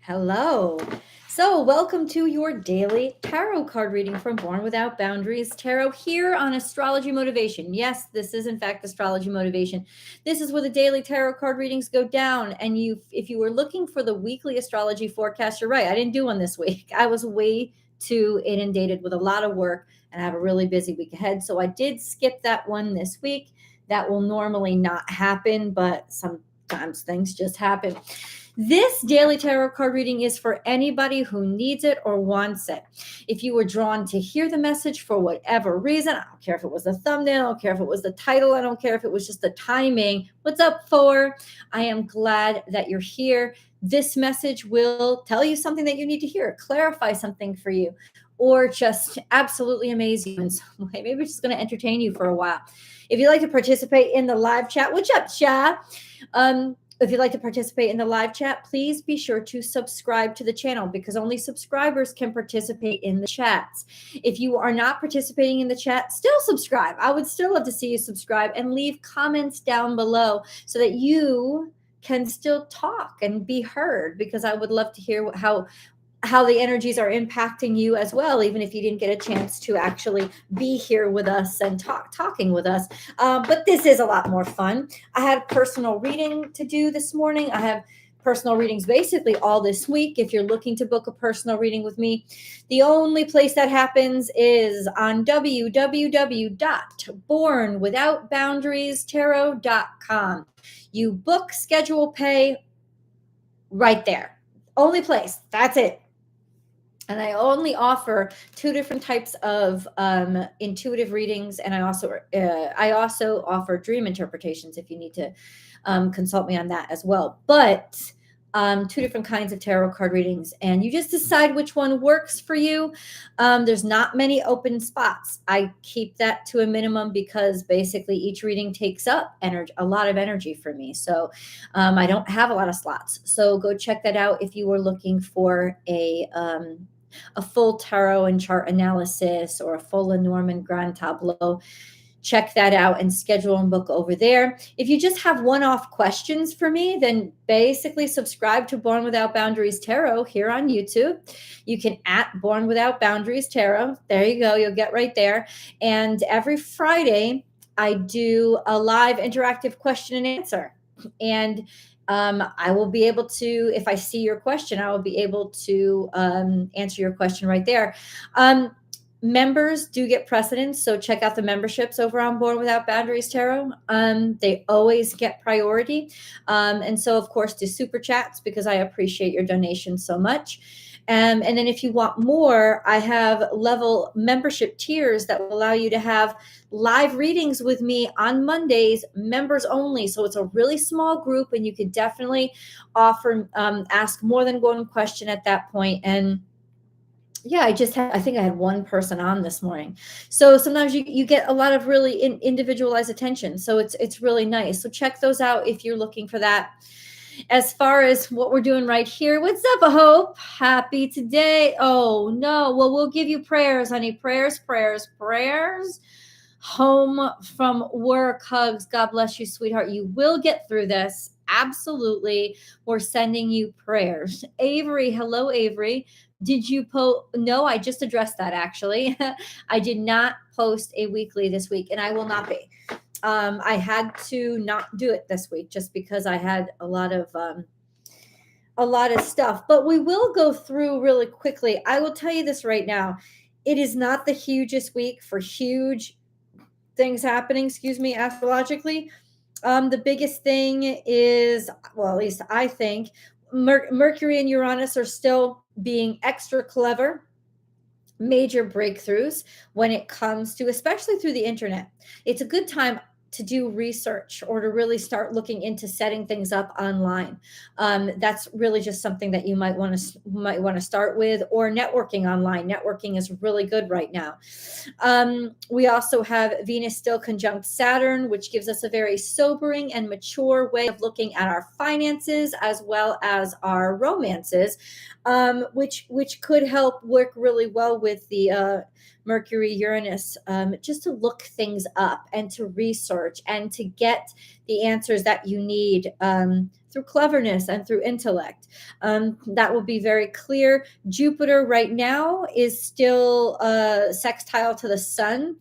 Hello. So, welcome to your daily tarot card reading from Born Without Boundaries Tarot here on Astrology Motivation. Yes, this is in fact Astrology Motivation. This is where the daily tarot card readings go down. And if you were looking for the weekly astrology forecast, you're right. I didn't do one this week. I was way too inundated with a lot of work and I have a really busy week ahead. So I did skip that one this week. That will normally not happen, but sometimes things just happen. This daily tarot card reading is for anybody who needs it or wants it. If you were drawn to hear the message for whatever reason, I don't care if it was the thumbnail, I don't care if it was the title, I don't care if it was just the timing. What's up, for? I am glad that you're here. This message will tell you something that you need to hear, clarify something for you, or just absolutely amaze you in some way. Maybe it's just going to entertain you for a while. If you'd like to participate in the live chat, what's up, chat? If you'd like to participate in the live chat, please be sure to subscribe to the channel because only subscribers can participate in the chats. If you are not participating in the chat, still subscribe. I would still love to see you subscribe and leave comments down below so that you can still talk and be heard, because I would love to hear how the energies are impacting you as well, even if you didn't get a chance to actually be here with us and talking with us. But this is a lot more fun. I had personal reading to do this morning. I have personal readings basically all this week. If you're looking to book a personal reading with me, the only place that happens is on www.bornwithoutboundariestarot.com. You book, schedule, pay right there. Only place. That's it. And I only offer two different types of intuitive readings, and I also offer dream interpretations if you need to consult me on that as well. But two different kinds of tarot card readings, and you just decide which one works for you. There's not many open spots. I keep that to a minimum because basically each reading takes up a lot of energy for me. So I don't have a lot of slots. So go check that out if you were looking for a full tarot and chart analysis or a full Lenormand grand tableau. Check that out and schedule and book over there. If you just have one-off questions for me, then basically subscribe to Born Without Boundaries Tarot here on YouTube. You can @Born Without Boundaries Tarot. There you go. You'll get right there. And every Friday, I do a live interactive question and answer. And I will be able to, if I see your question, I will be able to answer your question right there. Members do get precedence, so check out the memberships over on Born Without Boundaries Tarot. They always get priority. And so, of course, do super chats because I appreciate your donations so much. And then if you want more, I have level membership tiers that will allow you to have live readings with me on Mondays, members only. So it's a really small group, and you could definitely ask more than one question at that point. And yeah, I think I had one person on this morning. So sometimes you get a lot of really individualized attention. So it's really nice. So check those out if you're looking for that. As far as what we're doing right here, what's up, Hope? Happy today. Oh, no. Well, we'll give you prayers, honey. Prayers. Home from work, hugs. God bless you, sweetheart. You will get through this. Absolutely. We're sending you prayers. Avery, hello, Avery. Did you post? No, I just addressed that, actually. I did not post a weekly this week, and I will not be. I had to not do it this week just because I had a lot of stuff. But we will go through really quickly. I will tell you this right now. It is not the hugest week for huge things happening, astrologically. The biggest thing is, well, at least I think, Mercury and Uranus are still being extra clever. Major breakthroughs when it comes to, especially through the internet. It's a good time to do research or to really start looking into setting things up online. That's really just something that you might want to start with, or networking online. Networking is really good right now. We also have Venus still conjunct Saturn, which gives us a very sobering and mature way of looking at our finances as well as our romances, which could help work really well with the Mercury, Uranus, just to look things up and to research and to get the answers that you need through cleverness and through intellect. That will be very clear. Jupiter right now is still sextile to the sun.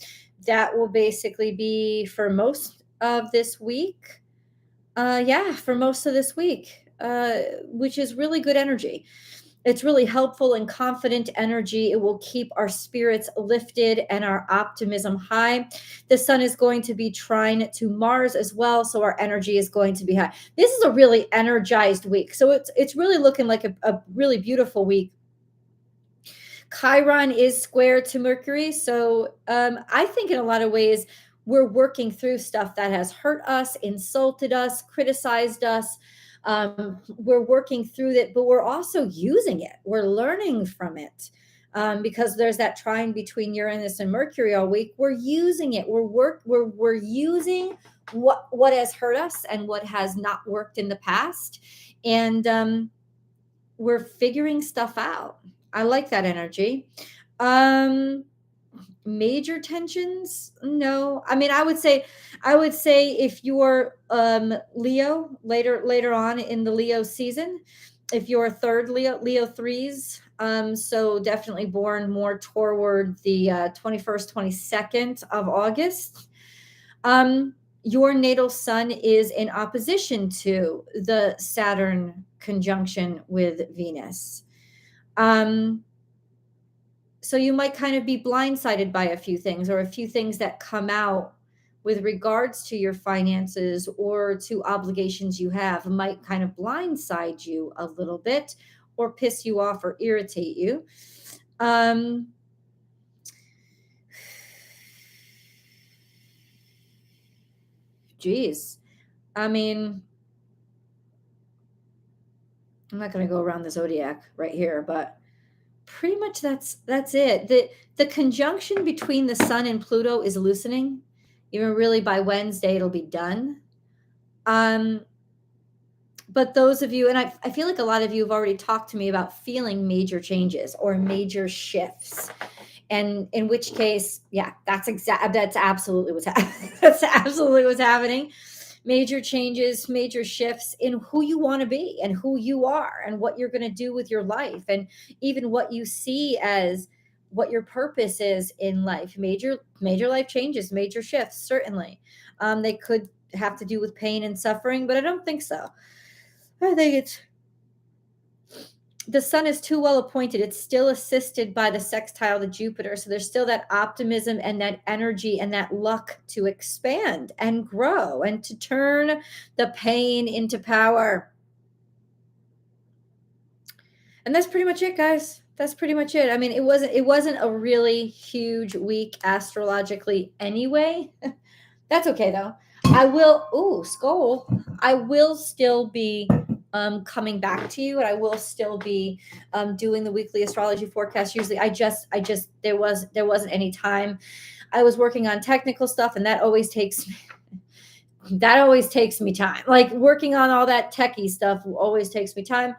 That will basically be for most of this week. For most of this week, which is really good energy. It's really helpful and confident energy. It will keep our spirits lifted and our optimism high. The sun is going to be trine to Mars as well, so our energy is going to be high. This is a really energized week. So it's really looking like a really beautiful week. Chiron is square to Mercury. So I think in a lot of ways, we're working through stuff that has hurt us, insulted us, criticized us. We're working through it, but we're also using it. We're learning from it because there's that trine between Uranus and Mercury all week. We're using it. We're using what has hurt us and what has not worked in the past, and we're figuring stuff out. I like that energy. Major tensions? No. I mean, I would say if you're Leo later on in the Leo season, if you're third Leo threes, so definitely born more toward the 21st, 22nd of August. Your natal sun is in opposition to the Saturn conjunction with Venus. So you might kind of be blindsided by a few things, or a few things that come out with regards to your finances or to obligations you have might kind of blindside you a little bit, or piss you off or irritate you. Geez. I mean, I'm not going to go around the zodiac right here, but pretty much that's it. The conjunction between the sun and Pluto is loosening. Even really by Wednesday, it'll be done. But those of you, and I feel like a lot of you have already talked to me about feeling major changes or major shifts. And in which case, yeah, that's absolutely what's happening. That's absolutely what's happening. Major changes, major shifts in who you want to be and who you are and what you're going to do with your life, and even what you see as what your purpose is in life. Major life changes, major shifts, certainly. They could have to do with pain and suffering, but I don't think so. I think the sun is too well appointed. It's still assisted by the sextile to Jupiter. So there's still that optimism and that energy and that luck to expand and grow and to turn the pain into power. And that's pretty much it, guys. That's pretty much it. I mean, it wasn't a really huge week astrologically anyway. That's okay though. I will still be coming back to you, and I will still be doing the weekly astrology forecast. Usually there wasn't any time. I was working on technical stuff, and that always takes me time. Like working on all that techie stuff always takes me time.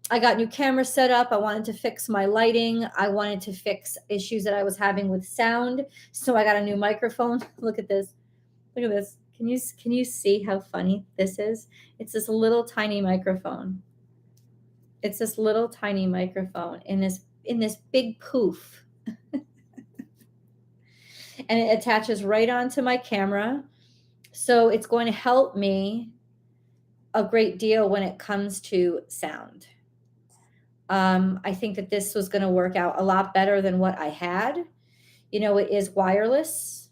I got new cameras set up. I wanted to fix my lighting. I wanted to fix issues that I was having with sound. So I got a new microphone. Look at this. Look at this. Can you see how funny this is? It's this little tiny microphone. It's this little tiny microphone in this big poof. And it attaches right onto my camera. So it's going to help me a great deal when it comes to sound. I think that this was going to work out a lot better than what I had. You know, it is wireless.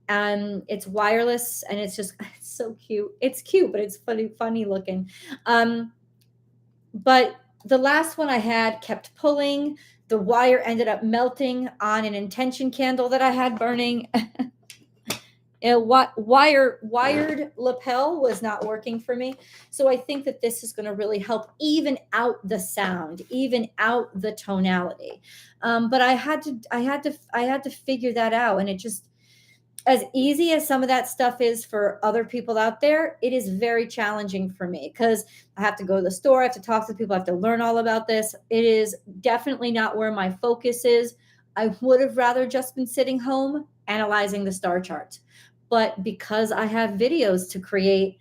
It's wireless, and it's so cute. It's cute, but it's funny looking. But the last one I had kept pulling. The wire ended up melting on an intention candle that I had burning. Wired lapel was not working for me. So I think that this is going to really help even out the sound, even out the tonality. But I had to figure that out, and it just, as easy as some of that stuff is for other people out there, it is very challenging for me because I have to go to the store, I have to talk to people, I have to learn all about this. It is definitely not where my focus is. I would have rather just been sitting home analyzing the star charts. But because I have videos to create,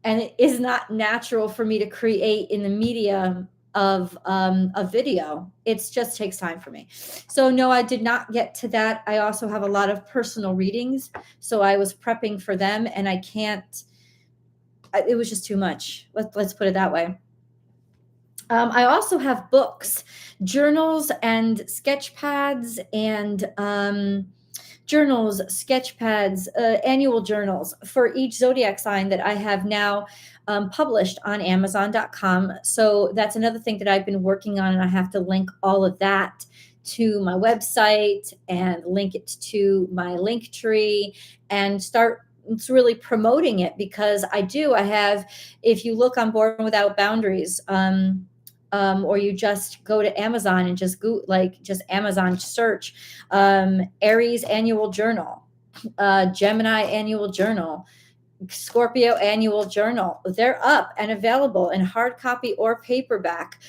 and it is not natural for me to create in the medium of a video. It just takes time for me. So no, I did not get to that. I also have a lot of personal readings, so I was prepping for them, and I can't. It was just too much. Let's put it that way. I also have books, journals, and sketch pads, and journals, sketch pads, annual journals for each zodiac sign that I have now published on Amazon.com. So that's another thing that I've been working on, and I have to link all of that to my website and link it to my link tree and start really promoting it, because I have, if you look on Born Without Boundaries, or you just go to Amazon and just go, just Amazon search Aries annual journal, Gemini annual journal, Scorpio annual journal. They're up and available in hard copy or paperback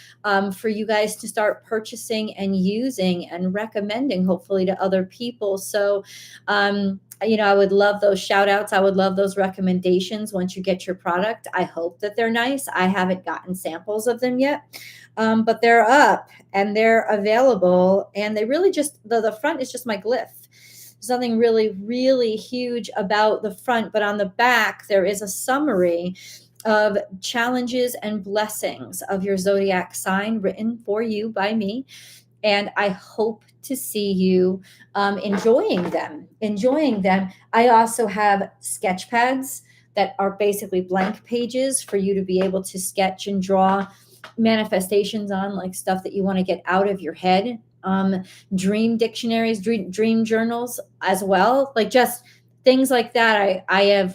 for you guys to start purchasing and using and recommending, hopefully, to other people. So, I would love those shout outs. I would love those recommendations once you get your product. I hope that they're nice. I haven't gotten samples of them yet, but they're up and they're available. And they really just, the front is just my glyph. There's nothing really, really huge about the front, but on the back, there is a summary of challenges and blessings of your zodiac sign written for you by me. And I hope to see you enjoying them. I also have sketch pads that are basically blank pages for you to be able to sketch and draw manifestations on, like stuff that you want to get out of your head. Dream dictionaries, dream journals as well, like just things like that. I have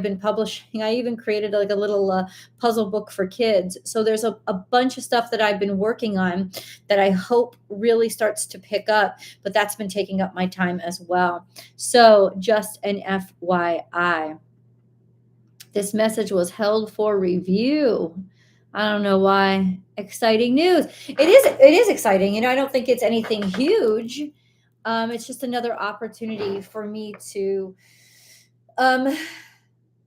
been publishing. I even created like a little puzzle book for kids. So there's a bunch of stuff that I've been working on that I hope really starts to pick up, but that's been taking up my time as well. So just an FYI, this message was held for review. I don't know why. Exciting news. It is exciting. I don't think it's anything huge. It's just another opportunity for me to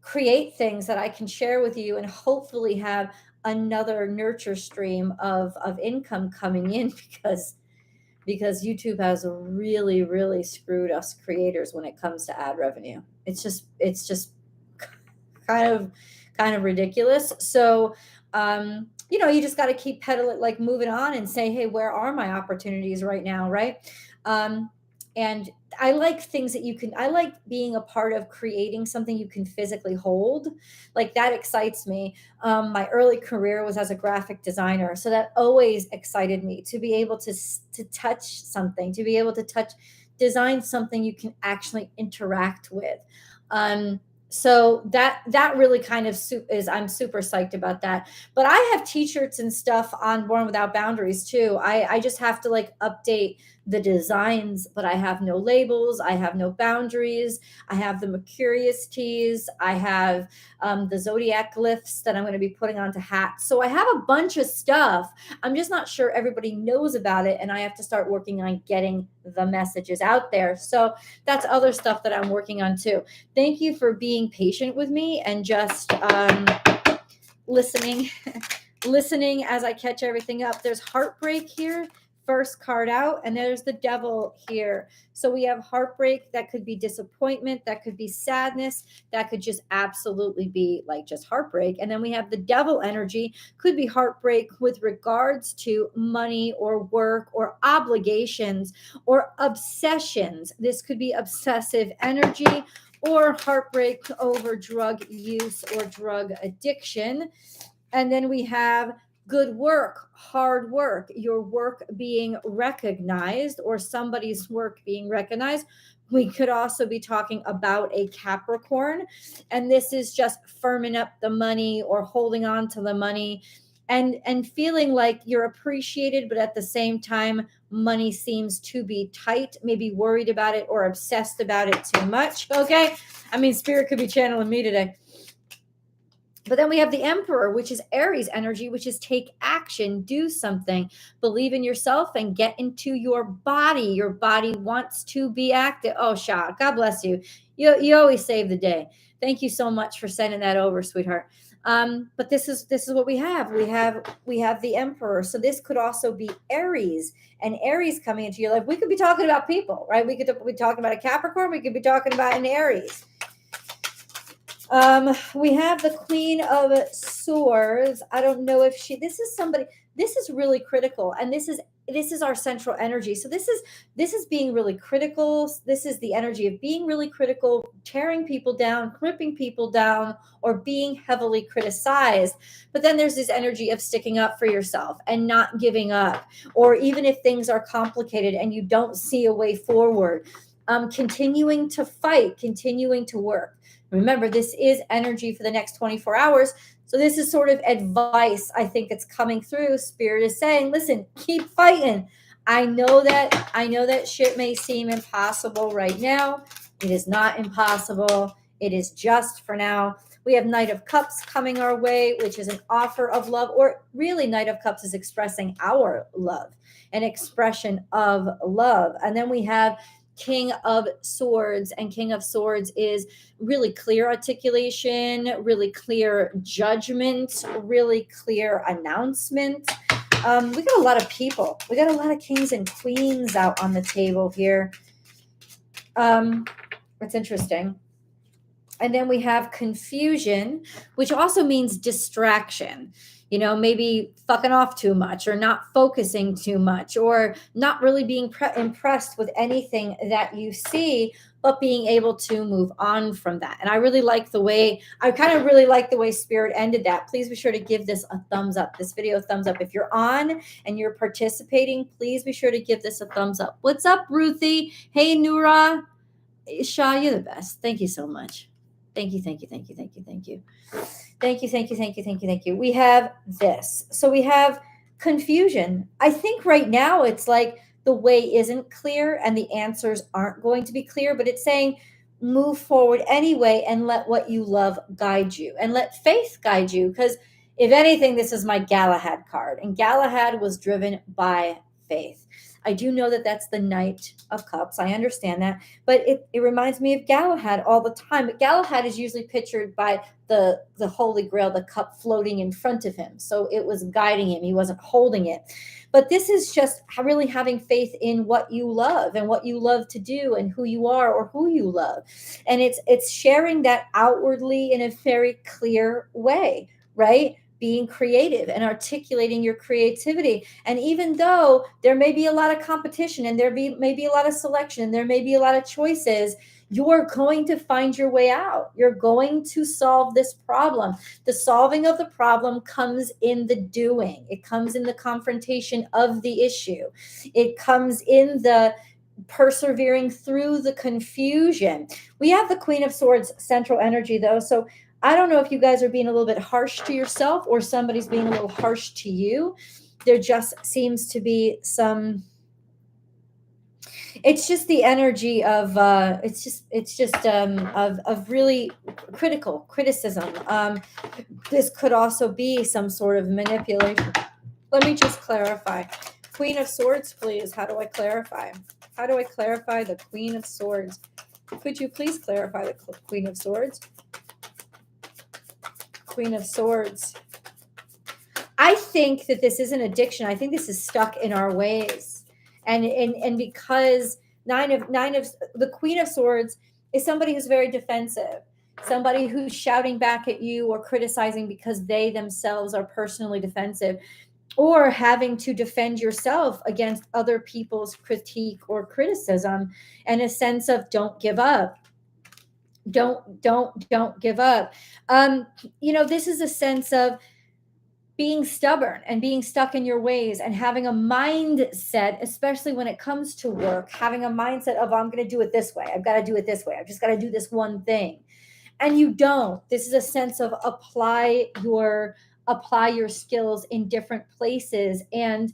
create things that I can share with you and hopefully have another nurture stream of income coming in, because YouTube has really, really screwed us creators when it comes to ad revenue. It's just kind of ridiculous. So you just got to keep pedaling, like moving on and say, hey, where are my opportunities right now? Right. And I like things that I like being a part of creating something you can physically hold. Like that excites me. My early career was as a graphic designer. So that always excited me, to be able to touch something, to be able to design something you can actually interact with. So that really kind of I'm super psyched about that. But I have t-shirts and stuff on Born Without Boundaries too. I just have to update the designs, but I have no labels. I have no boundaries. I have the Mercurius tees. I have the zodiac glyphs that I'm going to be putting onto hats. So I have a bunch of stuff. I'm just not sure everybody knows about it, and I have to start working on getting the messages out there. So that's other stuff that I'm working on too. Thank you for being patient with me and just listening as I catch everything up. There's heartbreak here, first card out, and there's the devil here. So we have heartbreak. That could be disappointment, that could be sadness, that could just absolutely be just heartbreak. And then we have the devil energy, could be heartbreak with regards to money or work or obligations or obsessions. This could be obsessive energy, or heartbreak over drug use or drug addiction. And then we have good work, hard work, your work being recognized or somebody's work being recognized. We could also be talking about a Capricorn, and this is just firming up the money or holding on to the money and feeling like you're appreciated, but at the same time, money seems to be tight, maybe worried about it or obsessed about it too much. Okay. I mean, Spirit could be channeling me today. But then we have the Emperor, which is Aries energy, which is take action, do something, believe in yourself, and get into your body. Your body wants to be active. Oh, Shah, God bless you. You always save the day. Thank you so much for sending that over, sweetheart. But this is what we have. We have the Emperor. So this could also be Aries, and Aries coming into your life. We could be talking about people, right? We could be talking about a Capricorn. We could be talking about an Aries. We have the Queen of Swords. I don't know if this is really critical. And this is our central energy. So this is being really critical. This is the energy of being really critical, tearing people down, ripping people down, or being heavily criticized. But then there's this energy of sticking up for yourself and not giving up, or even if things are complicated and you don't see a way forward, continuing to fight, continuing to work. Remember, this is energy for the next 24 hours. So this is sort of advice I think it's coming through. Spirit is saying, listen, keep fighting. I know that shit may seem impossible right now. It is not impossible. It is just for now. We have Knight of Cups coming our way, which is an offer of love, or really Knight of Cups is expressing our love, an expression of love. And then we have King of Swords, and King of Swords is really clear articulation, really clear judgment, really clear announcement. We got a lot of people. We got a lot of kings and queens out on the table here. It's interesting. And then we have confusion, which also means distraction. Maybe fucking off too much, or not focusing too much, or not really being impressed with anything that you see, but being able to move on from that. And I kind of really like the way Spirit ended that. Please be sure to give this a thumbs up, this video a thumbs up. If you're on and you're participating, please be sure to give this a thumbs up. What's up, Ruthie? Hey, Noura. Shah, you're the best. Thank you so much. Thank you. We have this. So we have confusion. I think right now it's like the way isn't clear and the answers aren't going to be clear, but it's saying move forward anyway and let what you love guide you, and let faith guide you. Because if anything, this is my Galahad card, and Galahad was driven by faith. I do know that that's the Knight of Cups. I understand that. But it reminds me of Galahad all the time. But Galahad is usually pictured by the Holy Grail, the cup floating in front of him. So it was guiding him. He wasn't holding it. But this is just really having faith in what you love and what you love to do and who you are or who you love. And it's sharing that outwardly in a very clear way, right? Being creative and articulating your creativity. And even though there may be a lot of competition and may be a lot of selection and there may be a lot of choices, you're going to find your way out. You're going to solve this problem. The solving of the problem comes in the doing. It comes in the confrontation of the issue. It comes in the persevering through the confusion. We have the Queen of Swords central energy though. So I don't know if you guys are being a little bit harsh to yourself or somebody's being a little harsh to you. There just seems to be it's just the energy of of really criticism. This could also be some sort of manipulation. Let me just clarify. Queen of Swords, please. How do I clarify? How do I clarify the Queen of Swords? Could you please clarify the Queen of Swords? Queen of Swords. I think that this is an addiction. I think this is stuck in our ways. And because the Queen of Swords is somebody who's very defensive, somebody who's shouting back at you or criticizing because they themselves are personally defensive, or having to defend yourself against other people's critique or criticism, and a sense of don't give up. Don't give up. This is a sense of being stubborn and being stuck in your ways and having a mindset, especially when it comes to work, having a mindset of, I'm going to do it this way. I've got to do it this way. I've just got to do this one thing. And you don't. This is a sense of apply your skills in different places. And,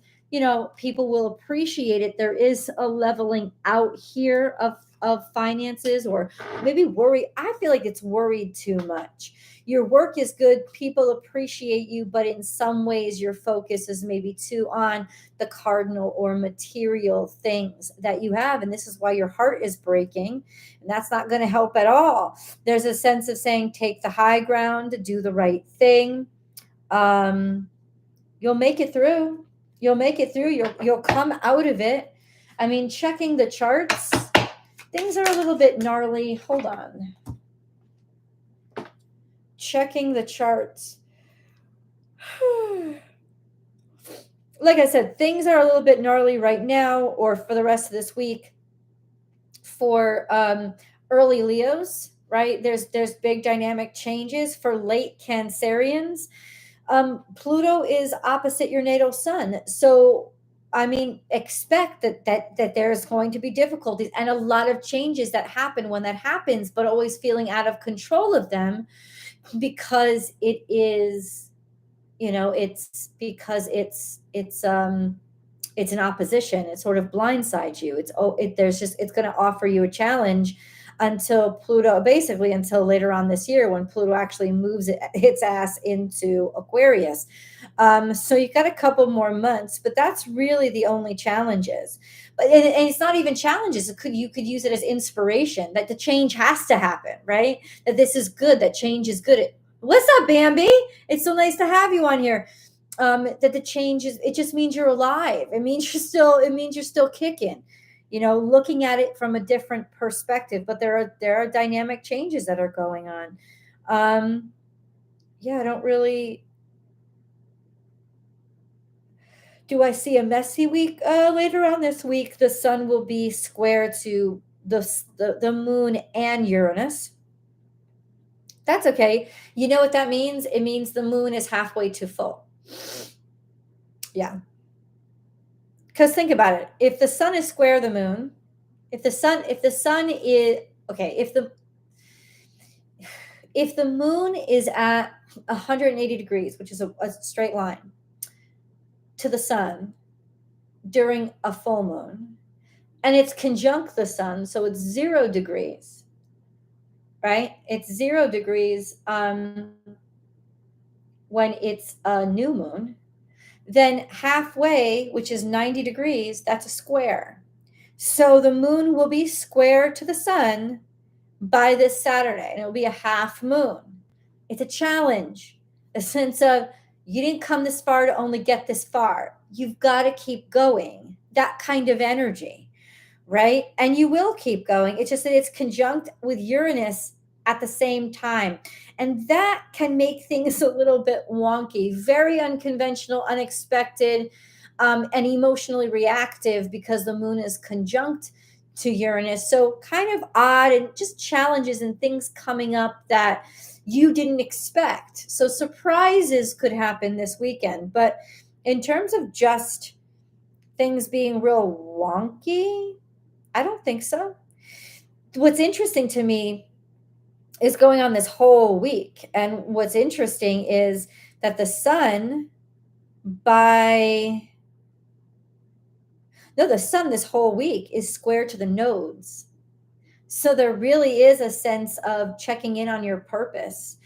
people will appreciate it. There is a leveling out here of finances, or maybe worry. I feel like it's worried too much. Your work is good. People appreciate you, but in some ways your focus is maybe too on the cardinal or material things that you have. And this is why your heart is breaking. And that's not going to help at all. There's a sense of saying, take the high ground, do the right thing. You'll make it through. You'll make it through. You'll come out of it. I mean, checking the charts, things are a little bit gnarly. Hold on. Checking the charts. Like I said, things are a little bit gnarly right now or for the rest of this week for early Leos, right? There's big dynamic changes for late Cancerians. Pluto is opposite your natal sun. So, I mean, expect that there's going to be difficulties and a lot of changes that happen when that happens, but always feeling out of control of them because it is, it's because it's an opposition. It sort of blindsides you. It's going to offer you a challenge until later on this year when Pluto actually moves its ass into Aquarius. So you've got a couple more months, but that's really the only challenges. But and it's not even challenges. You could use it as inspiration that the change has to happen, right? That this is good. That change is good. What's up, Bambi? It's so nice to have you on here. That the change it just means you're alive. It means you're still kicking. Looking at it from a different perspective, but there are dynamic changes that are going on. I don't really. Do I see a messy week? Later on this week, the sun will be square to the moon and Uranus. That's okay. You know what that means? It means the moon is halfway to full. Yeah. Because think about it. If the sun is square the moon, if the sun is okay, if the moon is at 180 degrees, which is a straight line to the sun during a full moon, and it's conjunct the sun, so it's 0 degrees, right? It's 0 degrees when it's a new moon. Then halfway, which is 90 degrees, that's a square. So the moon will be square to the sun by this Saturday, and it'll be a half moon. It's a challenge, a sense of you didn't come this far to only get this far. You've got to keep going. That kind of energy, right? And you will keep going. It's just that it's conjunct with Uranus at the same time. And that can make things a little bit wonky, very unconventional, unexpected, and emotionally reactive because the moon is conjunct to Uranus. So kind of odd and just challenges and things coming up that you didn't expect. So surprises could happen this weekend. But in terms of just things being real wonky, I don't think so. What's interesting to me is going on this whole week. And what's interesting is that the sun this whole week is square to the nodes. So there really is a sense of checking in on your purpose,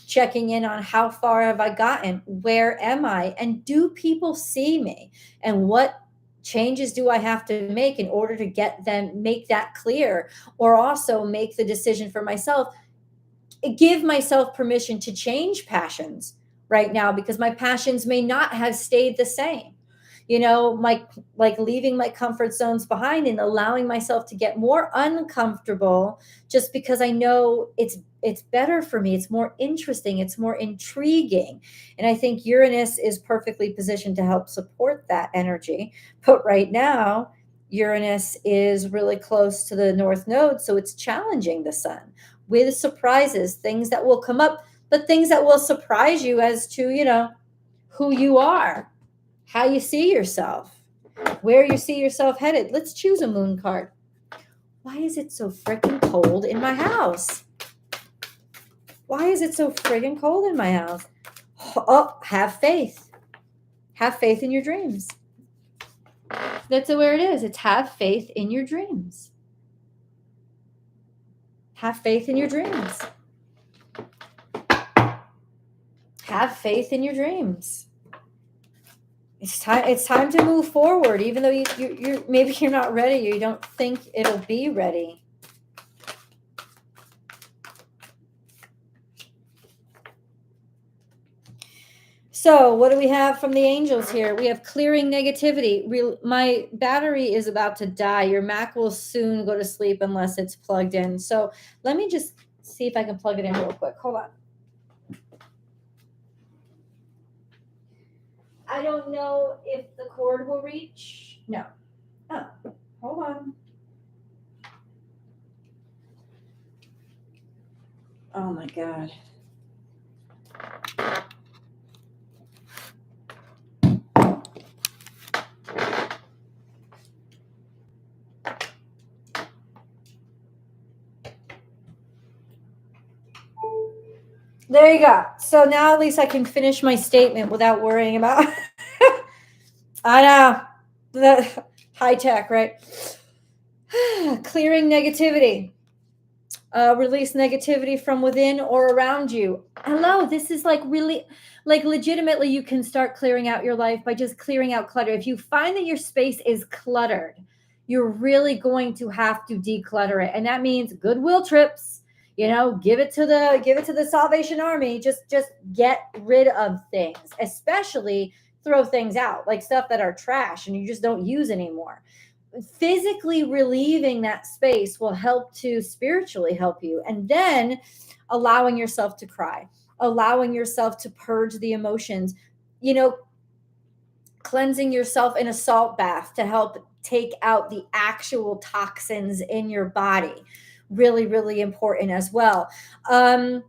checking in on how far have I gotten? Where am I? And do people see me? And what changes do I have to make in order to make that clear, or also make the decision for myself? Give myself permission to change passions right now because my passions may not have stayed the same. Like leaving my comfort zones behind and allowing myself to get more uncomfortable just because I know it's better for me. It's more interesting. It's more intriguing. And I think Uranus is perfectly positioned to help support that energy. But right now, Uranus is really close to the North Node, so it's challenging the sun with surprises, things that will come up, but things that will surprise you as to, who you are, how you see yourself, where you see yourself headed. Let's choose a moon card. Why is it so freaking cold in my house? Why is it so friggin' cold in my house? Oh, have faith. Have faith in your dreams. That's where it is. It's have faith in your dreams. Have faith in your dreams. have faith in your dreams. It's time to move forward, even though you're maybe you're not ready, or you don't think it'll be ready. So what do we have from the angels here? We have clearing negativity. My battery is about to die. Your Mac will soon go to sleep unless it's plugged in. So let me just see if I can plug it in real quick. Hold on. I don't know if the cord will reach. No. Oh, hold on. Oh my God. There you go. So now at least I can finish my statement without worrying about. I know. The high tech, right? Clearing negativity. Release negativity from within or around you. Hello, this is like really, like legitimately, you can start clearing out your life by just clearing out clutter. If you find that your space is cluttered, you're really going to have to declutter it, and that means goodwill trips. Give it to the Salvation Army. Just get rid of things, especially throw things out, like stuff that are trash and you just don't use anymore. Physically relieving that space will help to spiritually help you. And then allowing yourself to cry, allowing yourself to purge the emotions, cleansing yourself in a salt bath to help take out the actual toxins in your body. Really, really important as well. And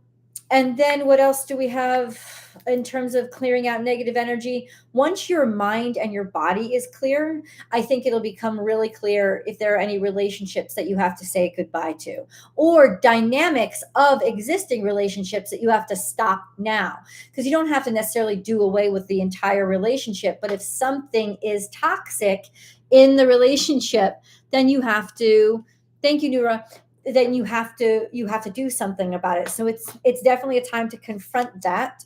then what else do we have in terms of clearing out negative energy? Once your mind and your body is clear, I think it'll become really clear if there are any relationships that you have to say goodbye to, or dynamics of existing relationships that you have to stop now. Because you don't have to necessarily do away with the entire relationship, but if something is toxic in the relationship, then you have to, thank you, Nura, then you have to do something about it. So it's definitely a time to confront that.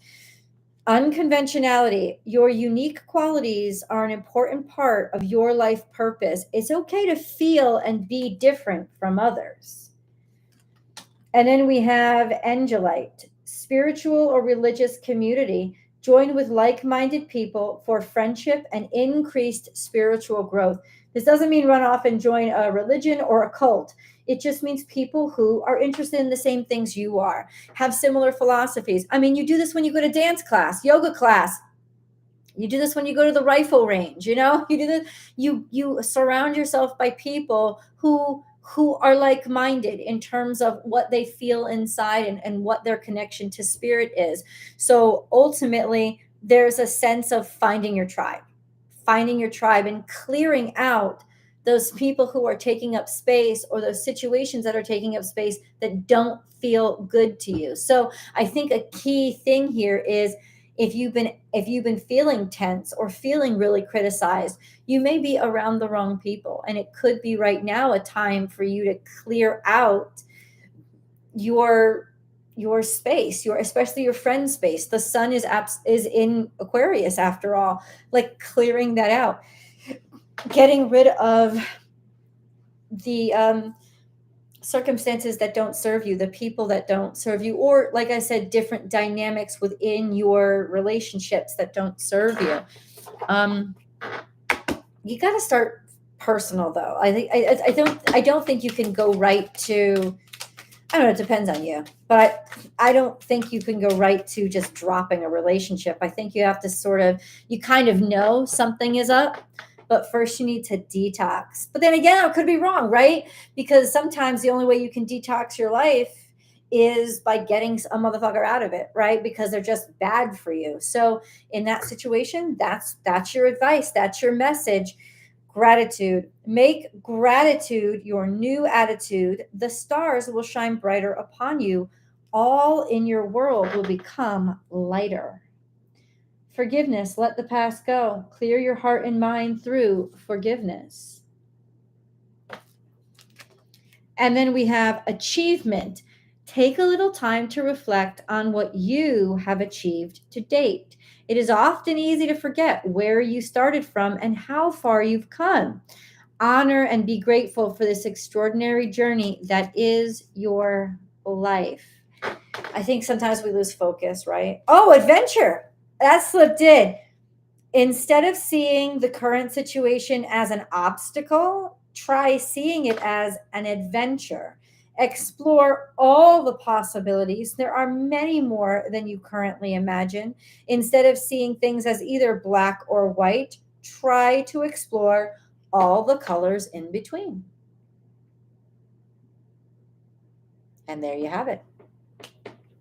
Unconventionality. Your unique qualities are an important part of your life purpose. It's okay to feel and be different from others. And then we have Angelite, spiritual or religious community. Join with like-minded people for friendship and increased spiritual growth. This doesn't mean run off and join a religion or a cult. It just means people who are interested in the same things you are, have similar philosophies. I mean, you do this when you go to dance class, yoga class. You do this when you go to the rifle range, you do this. You surround yourself by people who are like-minded in terms of what they feel inside and what their connection to spirit is. So ultimately, there's a sense of finding your tribe and clearing out those people who are taking up space, or those situations that are taking up space that don't feel good to you. So I think a key thing here is, if you've been feeling tense or feeling really criticized, you may be around the wrong people, and it could be right now a time for you to clear out your space, especially your friend space. The sun is in Aquarius after all, like clearing that out, getting rid of the circumstances that don't serve you, the people that don't serve you, or like I said, different dynamics within your relationships that don't serve you. You got to start personal, though. I don't think you can go right to, I don't know, it depends on you, but I don't think you can go right to just dropping a relationship. I think you have to you kind of know something is up, but first you need to detox. But then again, I could be wrong, right? Because sometimes the only way you can detox your life is by getting a motherfucker out of it, right? Because they're just bad for you. So in that situation, that's your advice. That's your message. Gratitude. Make gratitude your new attitude. The stars will shine brighter upon you. All in your world will become lighter. Forgiveness. Let the past go. Clear your heart and mind through forgiveness. And then we have achievement. Take a little time to reflect on what you have achieved to date. It is often easy to forget where you started from and how far you've come. Honor and be grateful for this extraordinary journey that is your life. I think sometimes we lose focus, right? Oh, adventure. That slipped in. Instead of seeing the current situation as an obstacle, try seeing it as an adventure. Explore all the possibilities. There are many more than you currently imagine. Instead of seeing things as either black or white, try to explore all the colors in between. And there you have it.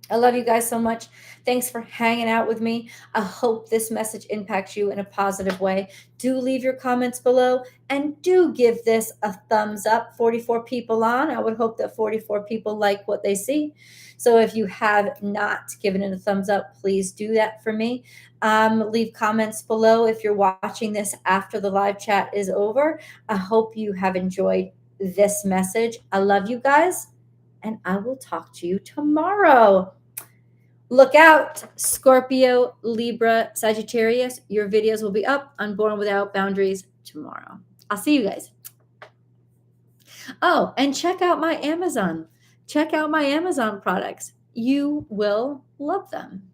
I love you guys so much. Thanks for hanging out with me. I hope this message impacts you in a positive way. Do leave your comments below and do give this a thumbs up. 44 people on. I would hope that 44 people like what they see. So if you have not given it a thumbs up, please do that for me. Leave comments below if you're watching this after the live chat is over. I hope you have enjoyed this message. I love you guys, and I will talk to you tomorrow. Look out, Scorpio, Libra, Sagittarius. Your videos will be up on Born Without Boundaries tomorrow. I'll see you guys. Oh, and check out my Amazon. Check out my Amazon products. You will love them.